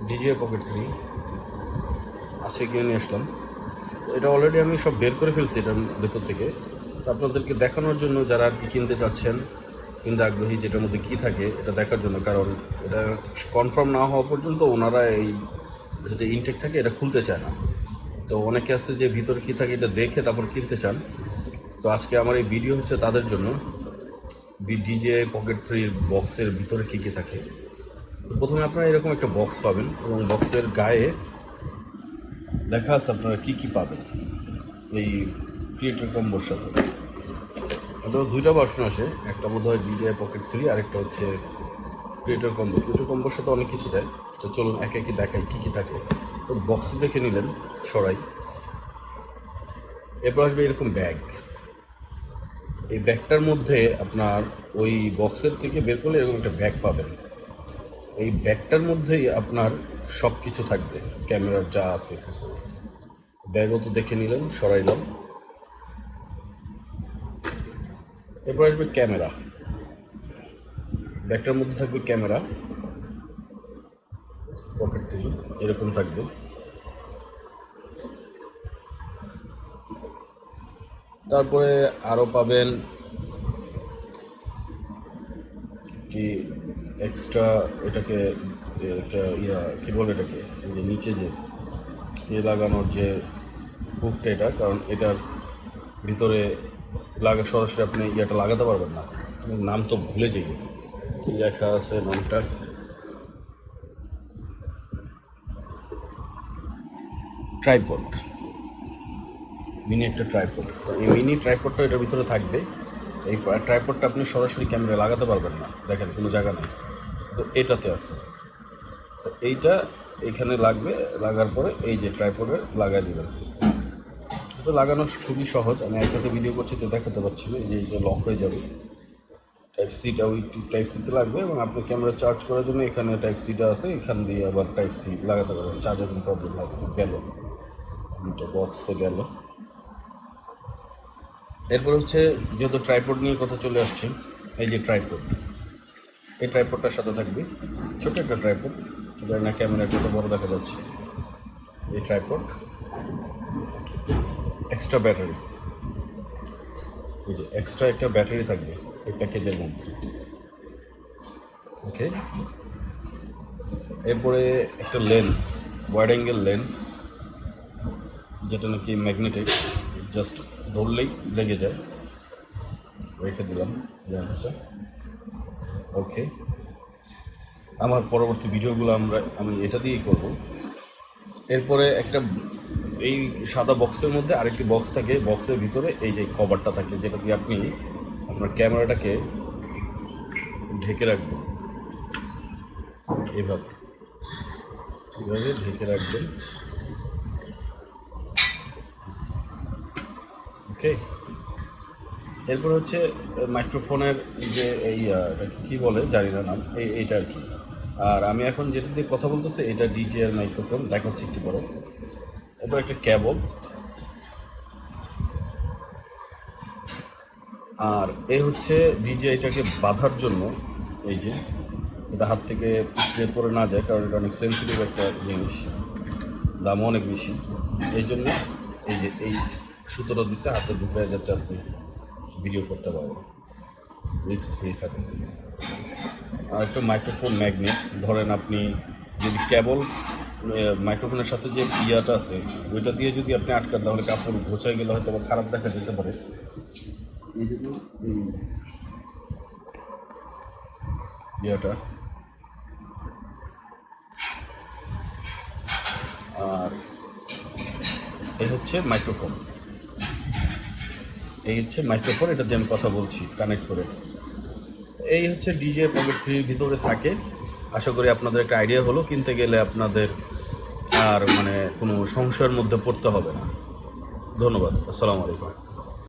DJI Pocket 3 আজকে কিনে নিয়ে আসলাম। এটা অলরেডি আমি সব বের করে ফেলছি এটার ভেতর থেকে, তো আপনাদেরকে দেখানোর জন্য যারা আর কি কিনতে চাচ্ছেন, কিনতে আগ্রহী, যেটার মধ্যে কী থাকে এটা দেখার জন্য। কারণ এটা কনফার্ম না হওয়া পর্যন্ত ওনারা এই যে ইনটেক থাকে এটা খুলতে চায় না। তো অনেকে আছে যে ভিতরে কী থাকে এটা দেখে তারপর কিনতে চান। তো আজকে আমার এই ভিডিও হচ্ছে তাদের জন্য। DJI Pocket 3 বক্সের ভিতরে কী কী থাকে। তো প্রথমে আপনারা এরকম একটা বক্স পাবেন এবং বক্সের গায়ে লেখা আছে আপনারা কী কী পাবেন এই ক্রিয়েটর কম্বোর সাথে। এটা দুইটা ভার্সন আসে, একটা বোধ হয় DJI Pocket 3, আরেকটা হচ্ছে ক্রিয়েটর কম্বো। ক্রিয়েটর কম্বোর সাথে অনেক কিছু দেয়। তো চলুন একে একে দেখাই কী কী থাকে। তো বক্সে দেখে নিলেন সরাই। এরপর আসবে এরকম ব্যাগ। এই ব্যাগটার মধ্যে আপনার ওই বক্সের থেকে বের করলে এরকম একটা ব্যাগ পাবেন। এই ব্যাগটার মধ্যেই আপনার সব কিছু থাকবে, ক্যামেরার যা আছে অ্যাক্সেসরিজ। ব্যাগও তো দেখে নিলেন, সরাইলাম। এরপর আসবে ক্যামেরা। ব্যাগটার মধ্যে থাকবে ক্যামেরা, পকেট থেকে এরকম থাকবে। তারপরে আরও পাবেন কি এক্সট্রা, এটাকে একটা কী বলে এটাকে, যে নিচে যে লাগানোর যে হুকটা, এটা কারণ এটার ভিতরে সরাসরি আপনি ইয়েটা লাগাতে পারবেন না। নাম তো ভুলে যাই, কি লেখা আছে নামটা, ট্রাইপড, মিনি একটা ট্রাইপড। তো এই মিনি ট্রাইপডটা এটার ভিতরে থাকবে। এই ট্রাইপডটা আপনি সরাসরি ক্যামেরায় লাগাতে পারবেন না, দেখেন কোনো জায়গা নেই, তো এটাতে আছে। তো এইটা এখানে লাগবে, লাগার পরে এই যে ট্রাইপডে লাগাই দেবেন। এটা লাগানো খুবই সহজ, আমি একসাথে ভিডিও করছি তো দেখাতে পারছি না। এই যে লক হয়ে যাবে, টাইপ সিটা ওই টাইপ সিতে লাগবে এবং আপনি ক্যামেরা চার্জ করার জন্য এখানে টাইপ সিটা আছে, এখান দিয়ে আবার টাইপ সি লাগাতে পারবেন। চার্জের কোনো প্রবলেম হবে না। গেল দুটো বক্স তো গেল। এরপর হচ্ছে যেহেতু ট্রাইপড নিয়ে কথা চলে আসছে, এই যে ট্রাইপড, এই ট্রাইপডটার সাথে থাকবে ছোট একটা ট্রাইপড, যার না ক্যামেরা কত বড় দেখা যাচ্ছে। এই ট্রাইপড, এক্সট্রা ব্যাটারি, এই যে এক্সট্রা একটা ব্যাটারি থাকবে এই প্যাকেজের মধ্যে। ওকে, এরপরে একটা লেন্স, ওয়াইড অ্যাঙ্গেল লেন্স, যেটা নাকি ম্যাগনেটিক, জাস্ট ধরলেই লেগে যায়। রেখে দিলাম লেন্সটা। ওকে, আমার পরবর্তী ভিডিওগুলো আমি এটা দিয়েই করব। এরপরে একটা এই সাদা বক্সের মধ্যে আরেকটি বক্স থাকে, বক্সের ভিতরে এই যে কভারটা থাকে, যেটা দিয়ে আপনি আপনার ক্যামেরাটাকে ঢেকে রাখবেন। এভাবে ঢেকে রাখবেন। ওকে, এরপর হচ্ছে মাইক্রোফোনের যে কী বলে জানি না নাম, এইটা আর কি। আর আমি এখন যেটা দিয়ে কথা বলতেছি এটা DJI মাইক্রোফোন, দেখাচ্ছি একটু পরে। এরপর একটা কেবল, আর এই হচ্ছে DJIটাকে বাঁধার জন্য এই যে এটা হাত থেকে পরে না যায়, কারণ এটা অনেক সেন্সিটিভ একটা জিনিস, দাম অনেক বেশি। এই জন্য এই যে এই সুতোটা দিচ্ছে হাতে ঢুকে, যাতে আপনি ভিডিও করতে পারবেন, রিস্ক ফ্রি থাকে। আর একটা মাইক্রোফোন ম্যাগনেট, ধরেন আপনি যদি কেবল মাইক্রোফোনের সাথে যে ইয়াটা আছে ওইটা দিয়ে যদি আপনি আটকান, তাহলে কাপড় ঘোচাই গেলে হয়তো বা খারাপ দেখা যেতে পারে। এই জন্য এই ইয়াটা। আর এই হচ্ছে মাইক্রোফোন, এটা দিয়ে আমি কথা বলছি কানেক্ট করে। এই হচ্ছে DJI Pocket 3 ভিতরে থাকে। আশা করি আপনাদের একটা আইডিয়া হলো, কিনতে গেলে আপনাদের আর কোনো সংশয়ের মধ্যে পড়তে হবে না। ধন্যবাদ, আসসালামু আলাইকুম।